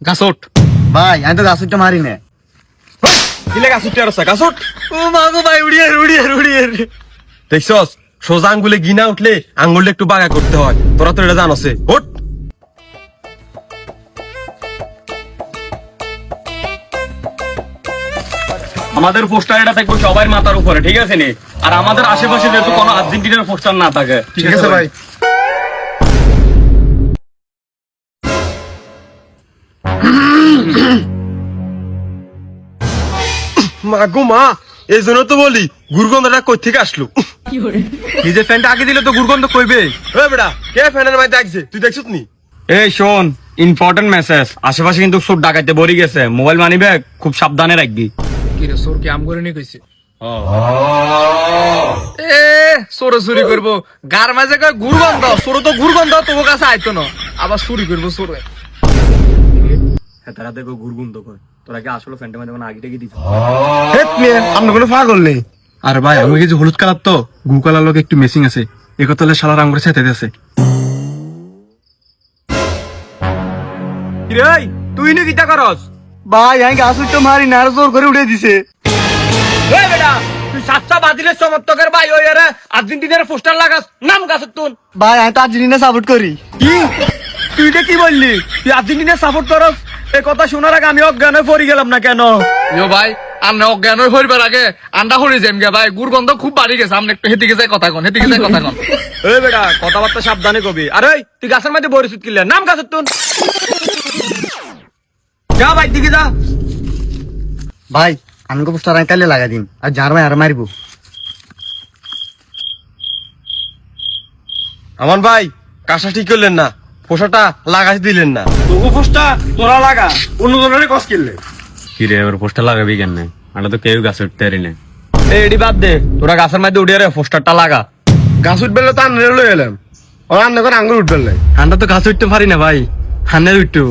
গাছট ভাই আমি তো গাছটা মারি না। কিলে গাছুটে আর গাছট ও মাগো ভাই উড়িয়ে দেখছস সোজা আঙ্গুলে গিনা উঠলে আঙ্গুলে একটু বাগা করতে হয়, তোরা তো এটা জানোসে। ওঠ আমাদের পোস্টার এটা থাকবে সবার মাথার উপরে, ঠিক আছে নি? আর আমাদের আশেপাশে যেহেতু কোনো আর্জেন্টিনার পোস্টার না থাকে। ঠিক আছে ভাই। মা গো মা, এই জন্য তো বলি গুরগন্ধটা কই থেকে আসলো। নিজের ফ্যানটা আগে দিলে তো গুরগন্ধ কইবে। এ বেটা, কে ফ্যানের মাঝে দেখছে? তুই দেখছিস নি? এই শোন, ইম্পর্টেন্ট মেসেজ, আশেপাশে কিন্তু চোর ডাকাইতে বড়ি গেছে, মোবাইল মানি ব্যাগ খুব সাবধানে রাখবি। কি রে চোর কি আম করে নি কইছে? এ চোর চুরি করবো গার মাঝে কয় গুরগন্ধ, চোর তো গুরগন্ধ তোর কাছে আইতো না, আবার চুরি করবো চোর। তারা দেখো গুরগুন্দ কয়, তোরা কি আসলে ফ্যান্টে মাঝে আগে টেগে দিচ্ছ? আমরা কোনো পাগল নেই। আর ভাই আমি যে হলুদ কালার তো গু কালার লোক একটু মেসিং আছে, একতলে শালার আঙ্গুরে সাথে আছে। তুই নি কিতা করস? ভাই আমি গাছটা মারি না, আর জোর করে উঠে দিছে। এই বেটা, তুই সাতটা বাদিলের সমর্থকের ভাই ওই আরে আর্জেন্টিনার পোস্টার লাগাস, নাম গাছের তুন। ভাই আমি তো আর্জেন্টিনা সাপোর্ট করি। কি তুই এটা কি বললি? তুই আর্জেন্টিনা সাপোর্ট করস? এই কথা শোনার আগে আমি অজ্ঞান হয়ে পড়ে গেলাম না কেন? ইয়ো ভাই আন্না অজ্ঞান হয়ে হইবার আগে আন্ডা হরি যাইম গে ভাই, গুরগন্ধ খুব বাড়ি গেছে। আপনি একটু হেদিকে যাই কথা কন, হেদিকে যাই কথা কন। এই বেটা, কথাবার্তা সাবধানে কবি। আরে ওই, তুই গাছের মধ্যে বরিসুত কিনলে, নাম গাছের তুন। যা ভাই দিকে যা। ভাই আমি পোস্টার আমি কালে লাগা দিন, আর যার ভাই আর মারিব। আমার ভাই কাজটা ঠিক করলেন না, পোশাকটা লাগাই দিলেন না। তবু পোস্টার তোরা লাগা, অন্য জনের কস কিনলে। কি রে এবার পোস্টার লাগাবি কেন? আমরা তো কেউ গাছ উঠতে পারি না। এই এডি বাদ দে, তোরা গাছের মধ্যে উঠে রে পোস্টারটা লাগা। গাছ উঠবে তো আনলে লই এলাম, আর আন্না করে আঙ্গুর উঠবে না। আমরা তো গাছ উঠতে পারি না ভাই, হানের উঠতে।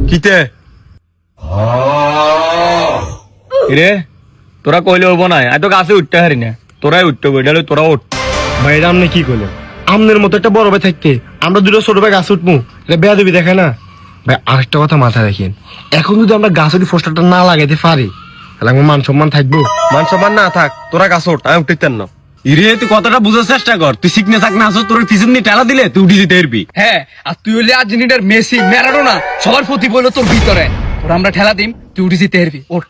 কিতে রে তোরা কইলে হবো না, আমি তো গাছে উঠতে পারি না, তোরাই উঠতে হবে, এটা তোরা উঠ। ভাই এটা আপনি কি করলেন? আমনের মতো একটা বড় ভাই থাকতে আমরা দুটো ছোট ভাই গাছ উঠবো, এটা বেয়াদবি দেখে না ভাই। আরেকটা কথা মাথায় রাখেন, এখন যদি আমরা গাছ উঠি পোস্টারটা না লাগাইতে পারি তাহলে আমার মান সম্মান থাকবো? মান সম্মান না থাক, তোরা গাছ উঠ, আমি উঠতেন না। ইরে তুই কথাটা বুঝার চেষ্টা কর, তুই শিখনে থাক না আসো, তোর পিছন নিয়ে টেলা দিলে তুই উঠে যেতে পারবি। হ্যাঁ, আর তুই হইলে আর্জেন্টিনার মেসি ম্যারাডোনা, সবার প্রতি বললো তোর ভিতরে, তোর আমরা ঠেলা দিম, তুই উঠে যেতে পারবি। ওঠ।